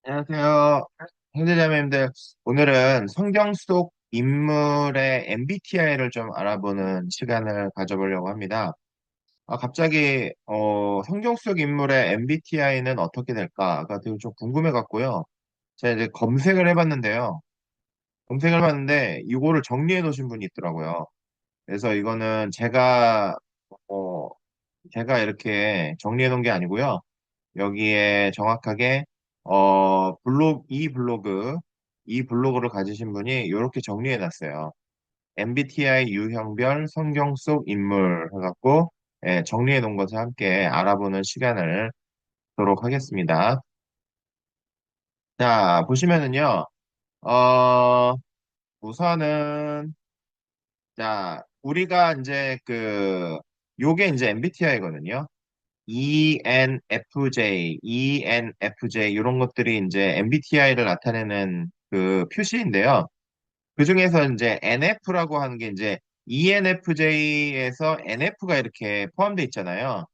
안녕하세요. 형제자매님들, 오늘은 성경 속 인물의 MBTI를 좀 알아보는 시간을 가져보려고 합니다. 갑자기, 성경 속 인물의 MBTI는 어떻게 될까가 되게 좀 궁금해 갖고요. 제가 이제 검색을 해봤는데요. 검색을 해봤는데, 이거를 정리해 놓으신 분이 있더라고요. 그래서 이거는 어, 제가 이렇게 정리해 놓은 게 아니고요. 여기에 정확하게 이 블로그를 가지신 분이 이렇게 정리해 놨어요. MBTI 유형별 성경 속 인물 해갖고 정리해 놓은 것을 함께 알아보는 시간을 갖도록 하겠습니다. 자, 보시면은요, 어, 우선은 자, 우리가 이제 요게 이제 MBTI거든요. ENFJ 이런 것들이 이제 MBTI를 나타내는 그 표시인데요. 그 중에서 이제 NF라고 하는 게 이제 ENFJ에서 NF가 이렇게 포함되어 있잖아요.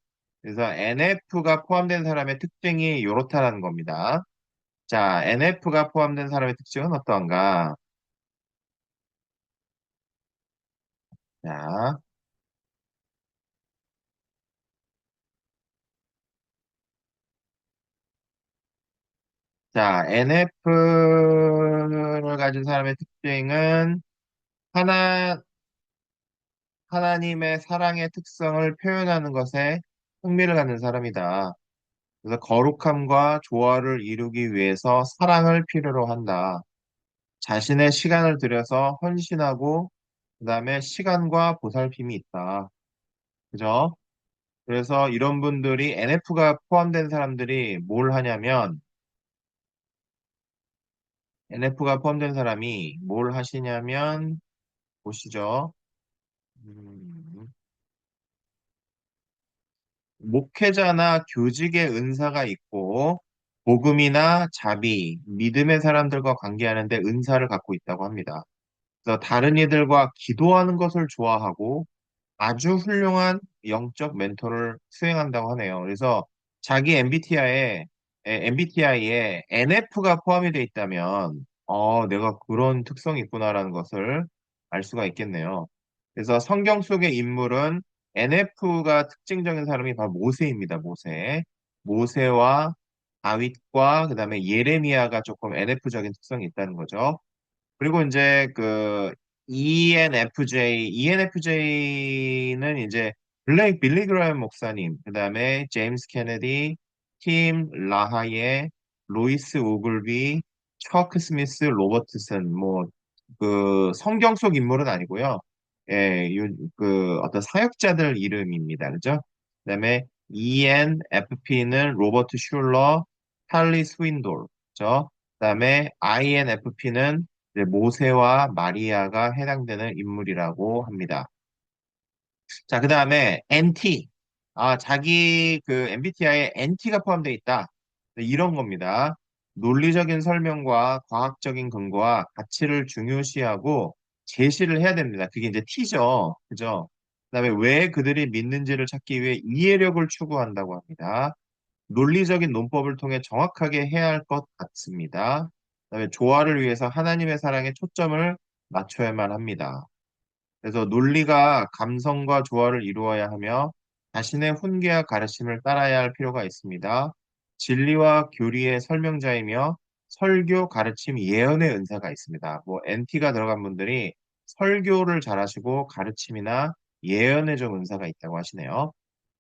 그래서 NF가 포함된 사람의 특징이 이렇다라는 겁니다. 자, NF가 포함된 사람의 특징은 어떠한가? 자, NF를 가진 사람의 특징은 하나, 하나님의 사랑의 특성을 표현하는 것에 흥미를 갖는 사람이다. 그래서 거룩함과 조화를 이루기 위해서 사랑을 필요로 한다. 자신의 시간을 들여서 헌신하고, 그 다음에 시간과 보살핌이 있다. 그죠? 그래서 이런 분들이 NF가 포함된 사람들이 뭘 하냐면, NF가 포함된 사람이 뭘 하시냐면, 보시죠. 음, 목회자나 교직의 은사가 있고 복음이나 자비, 믿음의 사람들과 관계하는데 은사를 갖고 있다고 합니다. 그래서 다른 이들과 기도하는 것을 좋아하고 아주 훌륭한 영적 멘토를 수행한다고 하네요. 그래서 자기 MBTI에 NF가 포함이 되어 있다면, 내가 그런 특성이 있구나라는 것을 알 수가 있겠네요. 그래서 성경 속의 인물은 NF가 특징적인 사람이 바로 모세입니다. 모세. 모세와 다윗과 그다음에 예레미야가 조금 NF적인 특성이 있다는 거죠. 그리고 이제 ENFJ는 이제 블레이크 빌리 그라햄 목사님, 그다음에 제임스 케네디, 팀 라하예, 로이스 오글비, 처크 스미스, 로버트슨, 뭐 그 성경 속 인물은 아니고요. 예, 어떤 사역자들 이름입니다. 그죠? 그다음에 ENFP는 로버트 슐러, 탈리 스윈돌, 그죠? 그다음에 INFP는 모세와 마리아가 해당되는 인물이라고 합니다. 자, 그 다음에 NT. 자기 MBTI에 NT가 포함되어 있다. 네, 이런 겁니다. 논리적인 설명과 과학적인 근거와 가치를 중요시하고 제시를 해야 됩니다. 그게 이제 T죠. 그죠? 그다음에 왜 그들이 믿는지를 찾기 위해 이해력을 추구한다고 합니다. 논리적인 논법을 통해 정확하게 해야 할 것 같습니다. 그다음에 조화를 위해서 하나님의 사랑에 초점을 맞춰야만 합니다. 그래서 논리가 감성과 조화를 이루어야 하며 자신의 훈계와 가르침을 따라야 할 필요가 있습니다. 진리와 교리의 설명자이며 설교, 가르침, 예언의 은사가 있습니다. 뭐 NT가 들어간 분들이 설교를 잘하시고 가르침이나 예언의 좀 은사가 있다고 하시네요.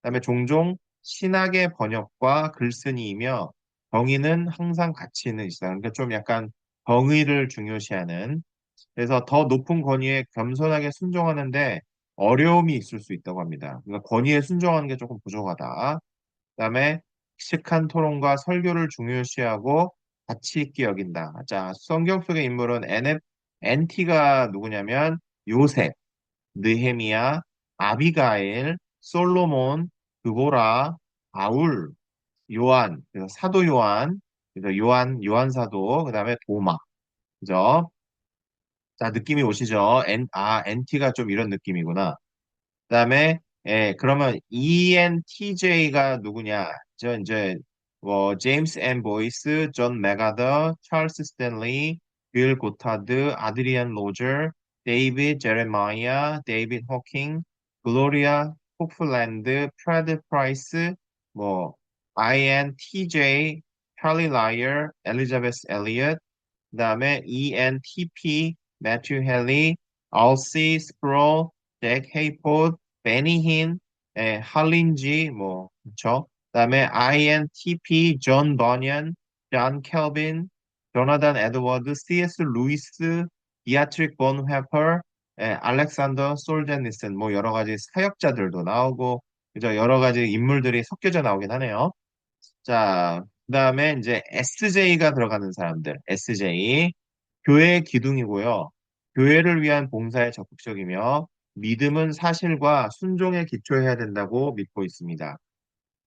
그다음에 종종 신학의 번역과 글쓴이이며 정의는 항상 가치 있는 이시다. 그러니까 좀 약간 정의를 중요시하는 그래서 더 높은 권위에 겸손하게 순종하는데 어려움이 있을 수 있다고 합니다. 그러니까 권위에 순종하는 게 조금 부족하다. 그다음에 식한 토론과 설교를 중요시하고 가치 있게 여긴다. 자, 성경 속의 인물은 NT가 누구냐면 요셉, 느헤미야, 아비가일, 솔로몬, 드보라, 바울, 요한, 그래서 사도 요한, 그래서 요한 사도, 그다음에 도마. 그죠? 자, 느낌이 오시죠? NT가 좀 이런 느낌이구나. 그다음에 그러면 ENTJ가 누구냐? 저 이제 제임스 앤 보이스, 존 맥아더, 찰스 스탠리, 빌 고타드, 아드리안 로저, 데이빗 제레마이아, 데이빗 호킹, 글로리아 호플랜드, 프레드 프라이스, 뭐 INTJ, 찰리 라이어, 엘리자베스 엘리엇, 그다음에 ENTP, 매튜 헬리, 알시 스프롤, 잭 헤이포드, 베니 힌, 할린지 뭐 그렇죠. 그다음에 INTP, 존 버니언, 존 켈빈, 조나단 에드워드, C.S. 루이스, 디아트릭 본 회퍼, 알렉산더 솔제니슨 뭐 여러 가지 사역자들도 나오고 그죠 여러 가지 인물들이 섞여져 나오긴 하네요. 자, 그다음에 이제 SJ가 들어가는 사람들. SJ. 교회의 기둥이고요. 교회를 위한 봉사에 적극적이며 믿음은 사실과 순종에 기초해야 된다고 믿고 있습니다.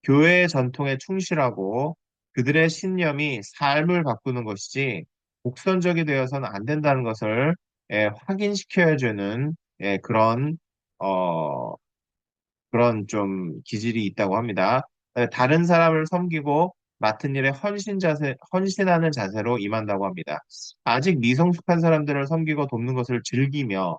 교회의 전통에 충실하고 그들의 신념이 삶을 바꾸는 것이지 곡선적이 되어서는 안 된다는 것을 확인시켜야 주는 그런 어, 그런 좀 기질이 있다고 합니다. 다른 사람을 섬기고 맡은 일에 헌신하는 자세로 임한다고 합니다. 아직 미성숙한 사람들을 섬기고 돕는 것을 즐기며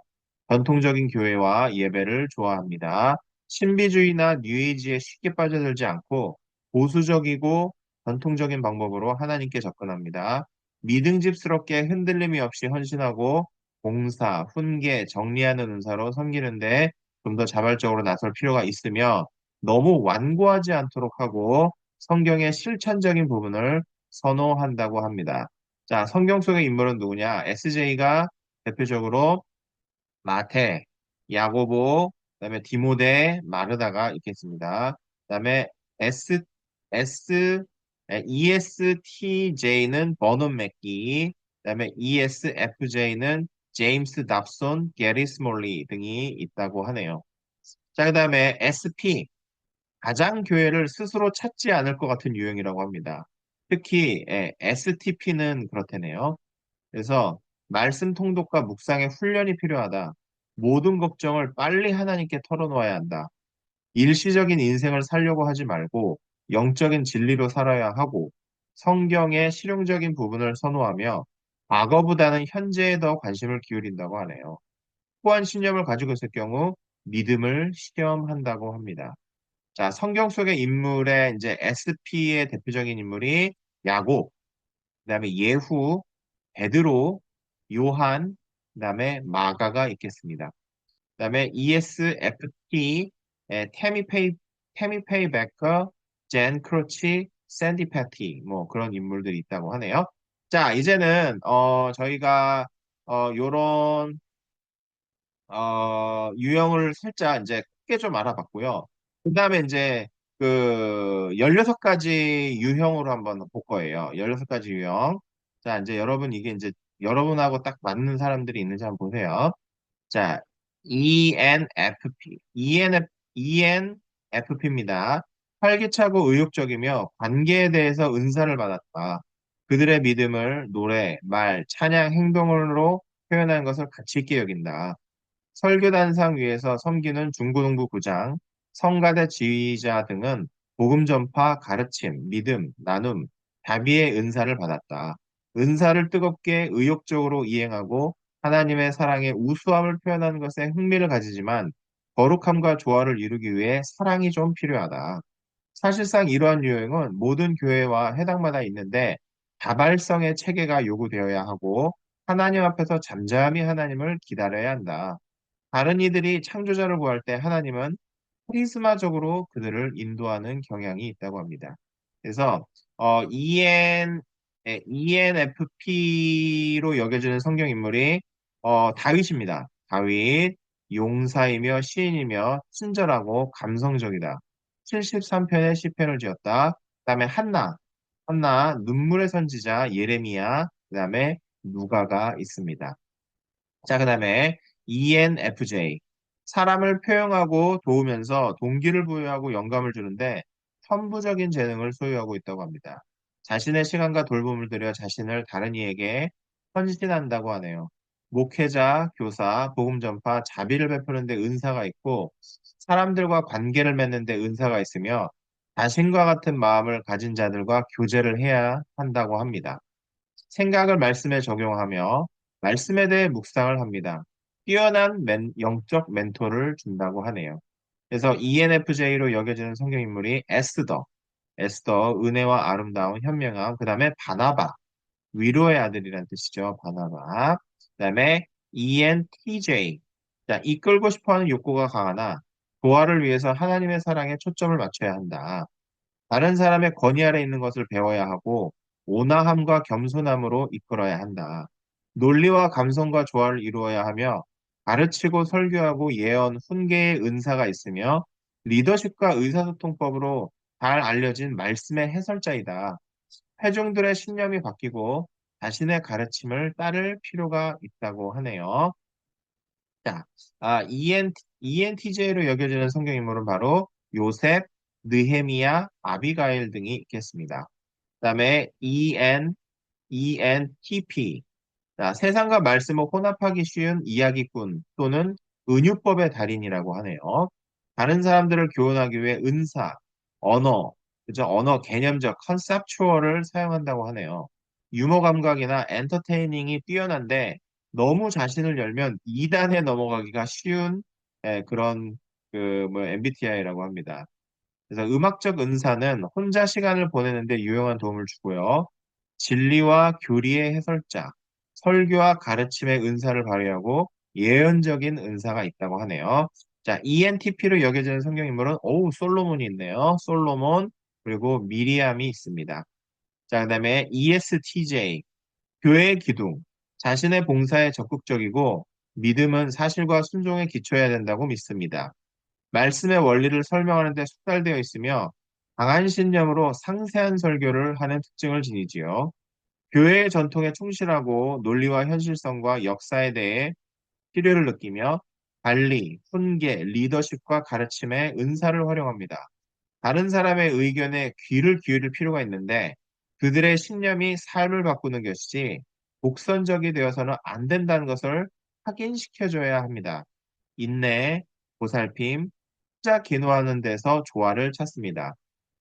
전통적인 교회와 예배를 좋아합니다. 신비주의나 뉴에이지에 쉽게 빠져들지 않고 보수적이고 전통적인 방법으로 하나님께 접근합니다. 믿음직스럽게 흔들림이 없이 헌신하고 봉사, 훈계, 정리하는 은사로 섬기는데 좀 더 자발적으로 나설 필요가 있으며 너무 완고하지 않도록 하고 성경의 실천적인 부분을 선호한다고 합니다. 자, 성경 속의 인물은 누구냐? SJ가 대표적으로 마태, 야고보, 그다음에 디모데, 마르다가 있겠습니다. 그다음에 S, S, ESTJ는 버논 맥기, 그다음에 ESFJ는 제임스 답손, 게리 스몰리 등이 있다고 하네요. 자, 그다음에 SP, 가장 교회를 스스로 찾지 않을 것 같은 유형이라고 합니다. 특히 STP는 그렇다네요. 그래서 말씀 통독과 묵상의 훈련이 필요하다. 모든 걱정을 빨리 하나님께 털어놓아야 한다. 일시적인 인생을 살려고 하지 말고 영적인 진리로 살아야 하고 성경의 실용적인 부분을 선호하며 과거보다는 현재에 더 관심을 기울인다고 하네요. 후한 신념을 가지고 있을 경우 믿음을 시험한다고 합니다. 자, 성경 속의 인물의 이제 SP의 대표적인 인물이 야곱, 그다음에 예후, 베드로, 요한, 그다음에 마가가 있겠습니다. 그다음에 ESFP, 테미 페이 베커, 젠 크로치, 샌디 패티 뭐 그런 인물들이 있다고 하네요. 자, 이제는 저희가 요런 유형을 살짝 이제 크게 좀 알아봤고요. 그 다음에 이제 그 16가지 유형으로 한번 볼 거예요. 16가지 유형. 자, 이제 여러분 이게 이제 여러분하고 딱 맞는 사람들이 있는지 한번 보세요. 자, ENFP. ENFP입니다. 활기차고 의욕적이며 관계에 대해서 은사를 받았다. 그들의 믿음을 노래, 말, 찬양, 행동으로 표현하는 것을 가치 있게 여긴다. 설교단상 위에서 섬기는 중고등부 부장, 성가대 지휘자 등은 복음 전파, 가르침, 믿음, 나눔, 자비의 은사를 받았다. 은사를 뜨겁게 의욕적으로 이행하고 하나님의 사랑의 우수함을 표현하는 것에 흥미를 가지지만 거룩함과 조화를 이루기 위해 사랑이 좀 필요하다. 사실상 이러한 유형은 모든 교회와 해당마다 있는데 다발성의 체계가 요구되어야 하고 하나님 앞에서 잠잠히 하나님을 기다려야 한다. 다른 이들이 창조자를 구할 때 하나님은 카리스마적으로 그들을 인도하는 경향이 있다고 합니다. 그래서 ENFP로 여겨지는 성경 인물이 다윗입니다. 다윗, 용사이며 시인이며 친절하고 감성적이다. 73편의 시편을 지었다. 그다음에 한나, 눈물의 선지자 예레미야, 그다음에 누가가 있습니다. 자, 그 다음에 ENFJ. 사람을 표현하고 도우면서 동기를 부여하고 영감을 주는데 천부적인 재능을 소유하고 있다고 합니다. 자신의 시간과 돌봄을 들여 자신을 다른 이에게 헌신한다고 하네요. 목회자, 교사, 복음 전파, 자비를 베푸는 데 은사가 있고 사람들과 관계를 맺는 데 은사가 있으며 자신과 같은 마음을 가진 자들과 교제를 해야 한다고 합니다. 생각을 말씀에 적용하며 말씀에 대해 묵상을 합니다. 뛰어난 영적 멘토를 준다고 하네요. 그래서 ENFJ로 여겨지는 성경 인물이 에스더, 은혜와 아름다운 현명함, 그 다음에 바나바, 위로의 아들이란 뜻이죠. 바나바. 그 다음에 ENTJ, 자, 이끌고 싶어하는 욕구가 강하나 조화를 위해서 하나님의 사랑에 초점을 맞춰야 한다. 다른 사람의 권위 아래 있는 것을 배워야 하고 온화함과 겸손함으로 이끌어야 한다. 논리와 감성과 조화를 이루어야 하며 가르치고 설교하고 예언, 훈계의 은사가 있으며 리더십과 의사소통법으로 잘 알려진 말씀의 해설자이다. 회중들의 신념이 바뀌고 자신의 가르침을 따를 필요가 있다고 하네요. 자, ENTJ로 여겨지는 성경인물은 바로 요셉, 느헤미야, 아비가일 등이 있겠습니다. 그다음에 ENTP. 자, 세상과 말씀을 혼합하기 쉬운 이야기꾼 또는 은유법의 달인이라고 하네요. 다른 사람들을 교훈하기 위해 은사, 언어, 그죠? 언어 개념적 컨셉추얼을 사용한다고 하네요. 유머 감각이나 엔터테이닝이 뛰어난데 너무 자신을 열면 2단에 넘어가기가 쉬운 그런 MBTI라고 합니다. 그래서 음악적 은사는 혼자 시간을 보내는데 유용한 도움을 주고요. 진리와 교리의 해설자, 설교와 가르침의 은사를 발휘하고 예언적인 은사가 있다고 하네요. 자, ENTP로 여겨지는 성경인물은 솔로몬이 있네요. 솔로몬 그리고 미리암이 있습니다. 자, 그다음에 ESTJ, 교회의 기둥, 자신의 봉사에 적극적이고 믿음은 사실과 순종에 기초해야 된다고 믿습니다. 말씀의 원리를 설명하는 데 숙달되어 있으며 강한 신념으로 상세한 설교를 하는 특징을 지니지요. 교회의 전통에 충실하고 논리와 현실성과 역사에 대해 필요를 느끼며 관리, 훈계, 리더십과 가르침의 은사를 활용합니다. 다른 사람의 의견에 귀를 기울일 필요가 있는데 그들의 신념이 삶을 바꾸는 것이지 독선적이 되어서는 안 된다는 것을 확인시켜줘야 합니다. 인내, 보살핌, 혼자 기도하는 데서 조화를 찾습니다.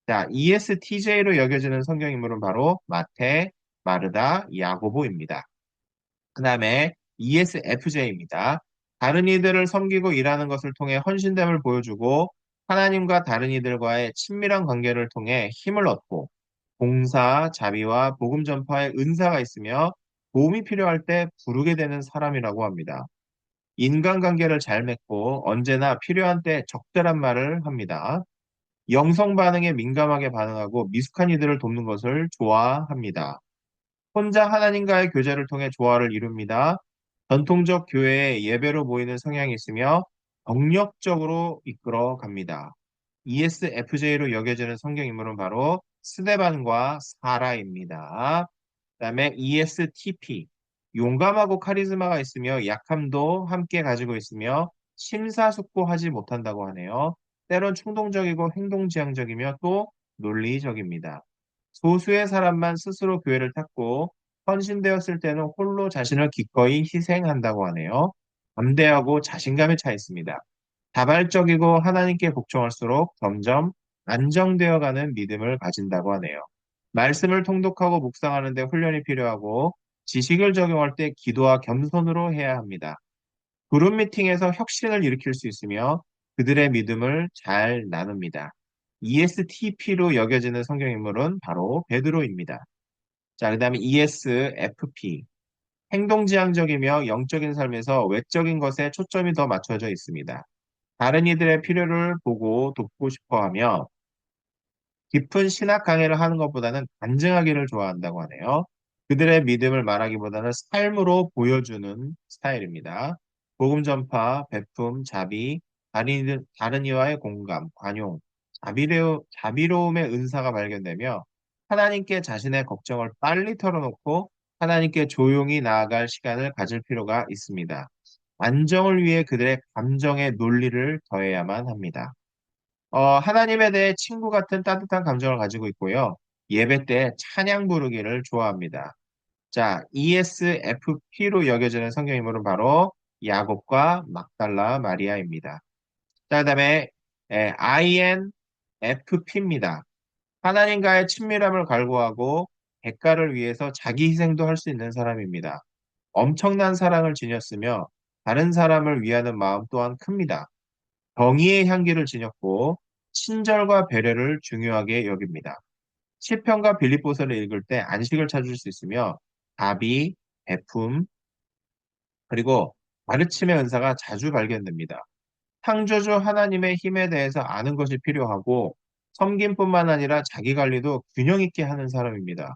자, ESTJ로 여겨지는 성경 인물은 바로 마태, 마르다, 야고보입니다. 그 다음에 ESFJ입니다. 다른 이들을 섬기고 일하는 것을 통해 헌신됨을 보여주고 하나님과 다른 이들과의 친밀한 관계를 통해 힘을 얻고 봉사, 자비와 복음 전파의 은사가 있으며 도움이 필요할 때 부르게 되는 사람이라고 합니다. 인간관계를 잘 맺고 언제나 필요한 때 적절한 말을 합니다. 영성 반응에 민감하게 반응하고 미숙한 이들을 돕는 것을 좋아합니다. 혼자 하나님과의 교제를 통해 조화를 이룹니다. 전통적 교회에 예배로 모이는 성향이 있으며 정력적으로 이끌어 갑니다. ESFJ로 여겨지는 성경 인물은 바로 스데반과 사라입니다. 그다음에 ESTP, 용감하고 카리스마가 있으며 약함도 함께 가지고 있으며 심사숙고하지 못한다고 하네요. 때론 충동적이고 행동지향적이며 또 논리적입니다. 소수의 사람만 스스로 교회를 찾고 헌신되었을 때는 홀로 자신을 기꺼이 희생한다고 하네요. 담대하고 자신감에 차 있습니다. 자발적이고 하나님께 복종할수록 점점 안정되어가는 믿음을 가진다고 하네요. 말씀을 통독하고 묵상하는 데 훈련이 필요하고 지식을 적용할 때 기도와 겸손으로 해야 합니다. 그룹 미팅에서 혁신을 일으킬 수 있으며 그들의 믿음을 잘 나눕니다. ESTP로 여겨지는 성경인물은 바로 베드로입니다. 자, 그 다음에 ESFP. 행동지향적이며 영적인 삶에서 외적인 것에 초점이 더 맞춰져 있습니다. 다른 이들의 필요를 보고 돕고 싶어 하며 깊은 신학 강해를 하는 것보다는 간증하기를 좋아한다고 하네요. 그들의 믿음을 말하기보다는 삶으로 보여주는 스타일입니다. 복음 전파, 베품, 자비, 다른 이와의 공감, 관용, 자비로움의 은사가 발견되며 하나님께 자신의 걱정을 빨리 털어놓고 하나님께 조용히 나아갈 시간을 가질 필요가 있습니다. 안정을 위해 그들의 감정의 논리를 더해야만 합니다. 하나님에 대해 친구 같은 따뜻한 감정을 가지고 있고요. 예배 때 찬양 부르기를 좋아합니다. 자, ESFP로 여겨지는 성경인물은 바로 야곱과 막달라 마리아입니다. 자, 그다음에 INFP입니다. 하나님과의 친밀함을 갈구하고 대가를 위해서 자기 희생도 할 수 있는 사람입니다. 엄청난 사랑을 지녔으며 다른 사람을 위하는 마음 또한 큽니다. 정의의 향기를 지녔고 친절과 배려를 중요하게 여깁니다. 시편과 빌립보서를 읽을 때 안식을 찾을 수 있으며 자비, 베품, 그리고 가르침의 은사가 자주 발견됩니다. 창조주 하나님의 힘에 대해서 아는 것이 필요하고 섬김뿐만 아니라 자기 관리도 균형 있게 하는 사람입니다.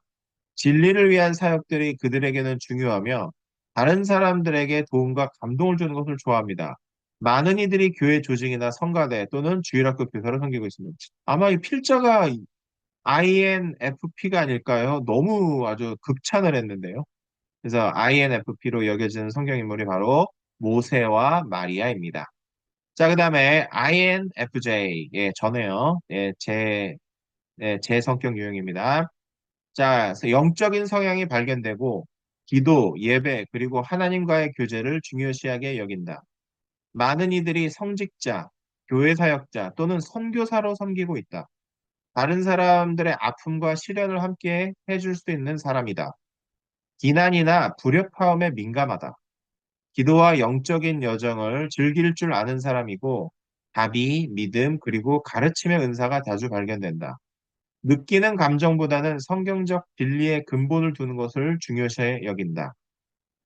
진리를 위한 사역들이 그들에게는 중요하며 다른 사람들에게 도움과 감동을 주는 것을 좋아합니다. 많은 이들이 교회 조직이나 성가대 또는 주일학교 교사를 섬기고 있습니다. 아마 이 필자가 INFP가 아닐까요? 너무 아주 극찬을 했는데요. 그래서 INFP로 여겨지는 성경인물이 바로 모세와 마리아입니다. 자, 그 다음에 INFJ. 예, 저네요. 예, 제 성격 유형입니다. 자, 그래서 영적인 성향이 발견되고 기도, 예배, 그리고 하나님과의 교제를 중요시하게 여긴다. 많은 이들이 성직자, 교회 사역자 또는 선교사로 섬기고 있다. 다른 사람들의 아픔과 시련을 함께 해줄 수 있는 사람이다. 비난이나 불협화음에 민감하다. 기도와 영적인 여정을 즐길 줄 아는 사람이고 답이, 믿음, 그리고 가르침의 은사가 자주 발견된다. 느끼는 감정보다는 성경적 진리의 근본을 두는 것을 중요시 여긴다.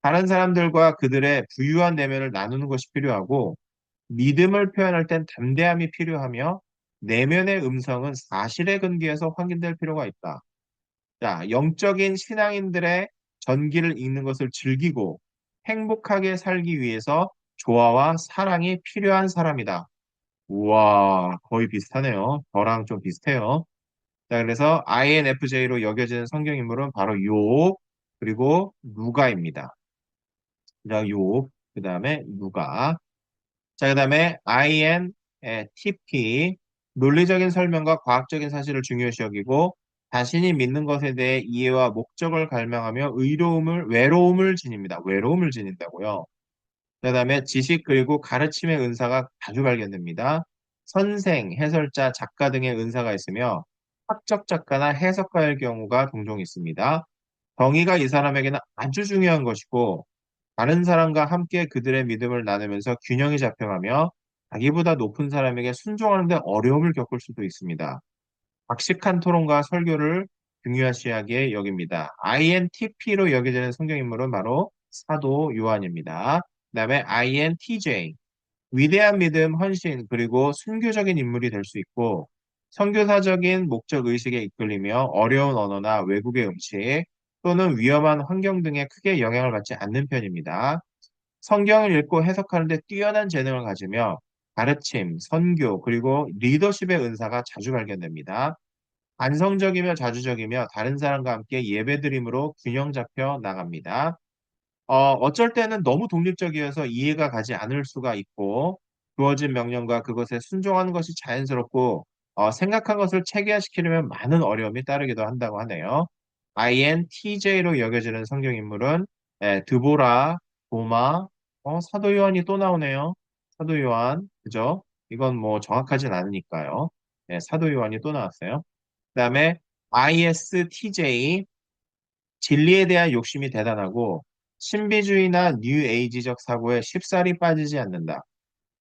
다른 사람들과 그들의 부유한 내면을 나누는 것이 필요하고 믿음을 표현할 땐 담대함이 필요하며 내면의 음성은 사실에 근거해서 확인될 필요가 있다. 자, 영적인 신앙인들의 전기를 읽는 것을 즐기고 행복하게 살기 위해서 조화와 사랑이 필요한 사람이다. 우와, 거의 비슷하네요. 저랑 좀 비슷해요. 자, 그래서 INFJ로 여겨지는 성경 인물은 바로 욥, 그리고 누가입니다. 자, 욥, 그 다음에 누가. 자, 그 다음에 INTP, 논리적인 설명과 과학적인 사실을 중요시 여기고 자신이 믿는 것에 대해 이해와 목적을 갈망하며 외로움을 지닙니다. 외로움을 지닌다고요. 그다음에 지식 그리고 가르침의 은사가 자주 발견됩니다. 선생, 해설자, 작가 등의 은사가 있으며 학적 작가나 해석가의 경우가 종종 있습니다. 정의가 이 사람에게는 아주 중요한 것이고 다른 사람과 함께 그들의 믿음을 나누면서 균형이 잡혀가며 자기보다 높은 사람에게 순종하는데 어려움을 겪을 수도 있습니다. 박식한 토론과 설교를 중요시하게 여깁니다. INTP로 여겨지는 성경인물은 바로 사도 요한입니다. 그다음에 INTJ, 위대한 믿음, 헌신, 그리고 순교적인 인물이 될 수 있고 선교사적인 목적 의식에 이끌리며 어려운 언어나 외국의 음식 또는 위험한 환경 등에 크게 영향을 받지 않는 편입니다. 성경을 읽고 해석하는 데 뛰어난 재능을 가지며 가르침, 선교, 그리고 리더십의 은사가 자주 발견됩니다. 안성적이며 자주적이며 다른 사람과 함께 예배드림으로 균형 잡혀 나갑니다. 어쩔 때는 너무 독립적이어서 이해가 가지 않을 수가 있고, 주어진 명령과 그것에 순종하는 것이 자연스럽고, 생각한 것을 체계화시키려면 많은 어려움이 따르기도 한다고 하네요. INTJ로 여겨지는 성경인물은 드보라, 도마, 사도 요한이 또 나오네요. 사도 요한, 그죠? 이건 뭐 정확하진 않으니까요. 네, 사도 요한이 또 나왔어요. 그다음에 ISTJ, 진리에 대한 욕심이 대단하고 신비주의나 뉴에이지적 사고에 쉽사리 빠지지 않는다.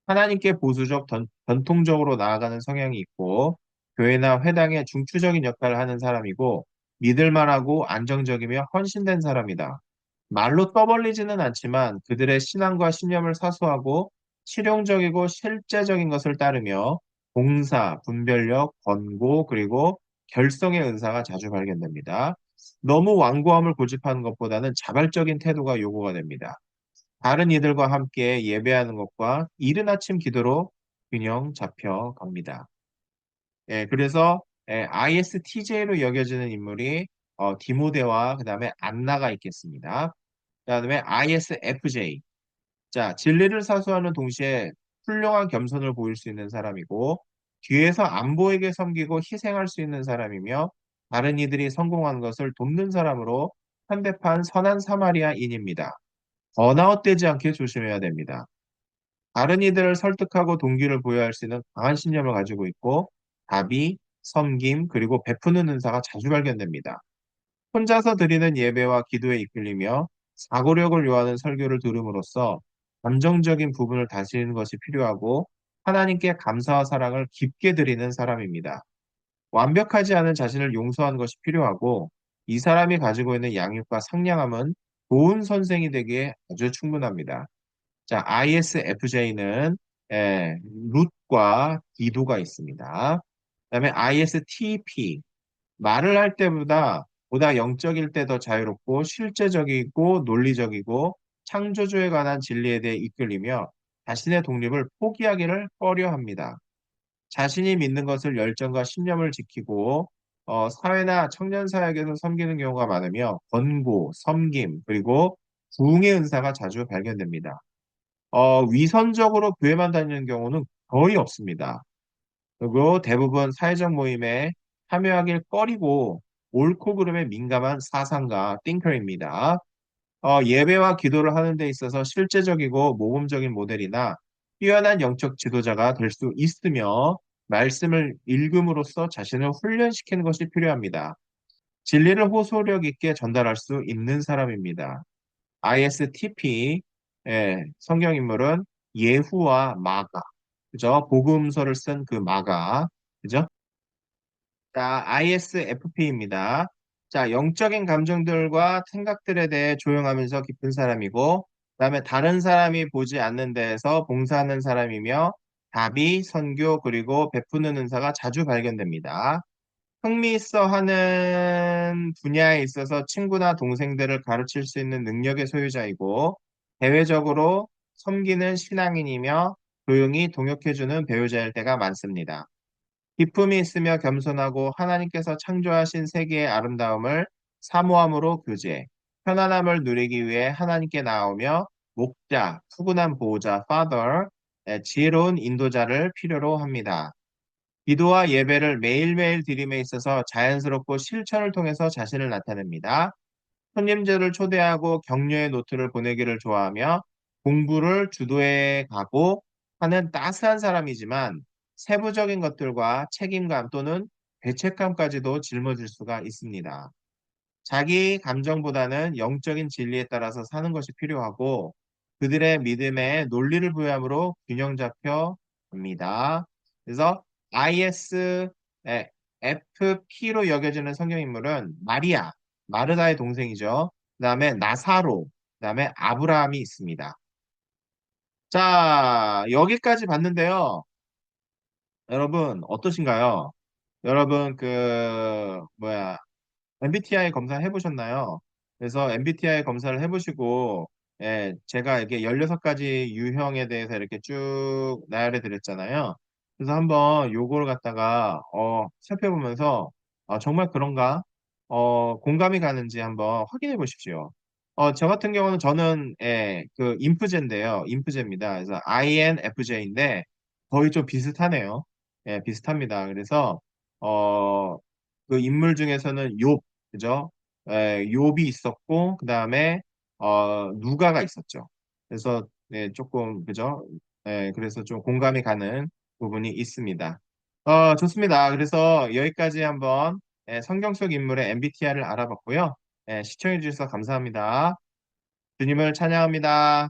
하나님께 보수적 전통적으로 나아가는 성향이 있고 교회나 회당의 중추적인 역할을 하는 사람이고 믿을 만하고 안정적이며 헌신된 사람이다. 말로 떠벌리지는 않지만 그들의 신앙과 신념을 사수하고 실용적이고 실제적인 것을 따르며 봉사, 분별력, 권고, 그리고 결성의 은사가 자주 발견됩니다. 너무 완고함을 고집하는 것보다는 자발적인 태도가 요구가 됩니다. 다른 이들과 함께 예배하는 것과 이른 아침 기도로 균형 잡혀 갑니다. 예, 그래서 ISTJ로 여겨지는 인물이 디모데와 그다음에 안나가 있겠습니다. 그다음에 ISFJ. 자, 진리를 사수하는 동시에 훌륭한 겸손을 보일 수 있는 사람이고 뒤에서 안 보이게 섬기고 희생할 수 있는 사람이며 다른 이들이 성공하는 것을 돕는 사람으로 현대판 선한 사마리아인입니다. 번아웃되지 않게 조심해야 됩니다. 다른 이들을 설득하고 동기를 부여할 수 있는 강한 신념을 가지고 있고 자비, 섬김, 그리고 베푸는 은사가 자주 발견됩니다. 혼자서 드리는 예배와 기도에 이끌리며 사고력을 요하는 설교를 들음으로써 감정적인 부분을 다스리는 것이 필요하고 하나님께 감사와 사랑을 깊게 드리는 사람입니다. 완벽하지 않은 자신을 용서하는 것이 필요하고 이 사람이 가지고 있는 양육과 상냥함은 좋은 선생이 되기에 아주 충분합니다. 자, ISFJ는 룻과 디도가 있습니다. 그다음에 ISTP 말을 할 때보다 영적일 때 더 자유롭고 실제적이고 논리적이고 창조주에 관한 진리에 대해 이끌리며 자신의 독립을 포기하기를 꺼려합니다. 자신이 믿는 것을 열정과 신념을 지키고 사회나 청년 사역에서 섬기는 경우가 많으며 권고, 섬김, 그리고 부흥의 은사가 자주 발견됩니다. 위선적으로 교회만 다니는 경우는 거의 없습니다. 그리고 대부분 사회적 모임에 참여하길 꺼리고 옳고 그름에 민감한 사상가, 띵커입니다. 예배와 기도를 하는 데 있어서 실제적이고 모범적인 모델이나 뛰어난 영적 지도자가 될 수 있으며 말씀을 읽음으로써 자신을 훈련시키는 것이 필요합니다. 진리를 호소력 있게 전달할 수 있는 사람입니다. ISTP 성경 인물은 예후와 마가, 그죠? 복음서를 쓴 그 마가, 그죠? 자, ISFP입니다. 자, 영적인 감정들과 생각들에 대해 조용하면서 깊은 사람이고, 그다음에 다른 사람이 보지 않는 데에서 봉사하는 사람이며, 자비, 선교, 그리고 베푸는 은사가 자주 발견됩니다. 흥미있어 하는 분야에 있어서 친구나 동생들을 가르칠 수 있는 능력의 소유자이고, 대외적으로 섬기는 신앙인이며, 조용히 동역해주는 배우자일 때가 많습니다. 기품이 있으며 겸손하고 하나님께서 창조하신 세계의 아름다움을 사모함으로 교제, 편안함을 누리기 위해 하나님께 나오며 목자, 푸근한 보호자, father, 지혜로운 인도자를 필요로 합니다. 기도와 예배를 매일매일 드림에 있어서 자연스럽고 실천을 통해서 자신을 나타냅니다. 손님들을 초대하고 격려의 노트를 보내기를 좋아하며 공부를 주도해 가고 하는 따스한 사람이지만 세부적인 것들과 책임감 또는 죄책감까지도 짊어질 수가 있습니다. 자기 감정보다는 영적인 진리에 따라서 사는 것이 필요하고 그들의 믿음에 논리를 부여함으로 균형 잡혀 갑니다. 그래서 ISFP로 여겨지는 성경인물은 마리아, 마르다의 동생이죠. 그다음에 나사로, 그다음에 아브라함이 있습니다. 자, 여기까지 봤는데요. 여러분 어떠신가요? 여러분 MBTI 검사 해보셨나요? 그래서 MBTI 검사를 해보시고, 제가 이게 16가지 유형에 대해서 이렇게 쭉 나열해 드렸잖아요. 그래서 한번 요걸 갖다가, 살펴보면서, 정말 그런가? 공감이 가는지 한번 확인해 보십시오. 저 같은 경우는 저는, 인프제인데요. 인프제입니다. 그래서 INFJ인데, 거의 좀 비슷하네요. 비슷합니다. 그래서, 어, 그 인물 중에서는 욥, 그죠? 욥이 있었고, 그 다음에, 누가가 있었죠. 그래서, 조금, 그죠? 그래서 좀 공감이 가는 부분이 있습니다. 좋습니다. 그래서 여기까지 한번 성경 속 인물의 MBTI를 알아봤고요. 시청해 주셔서 감사합니다. 주님을 찬양합니다.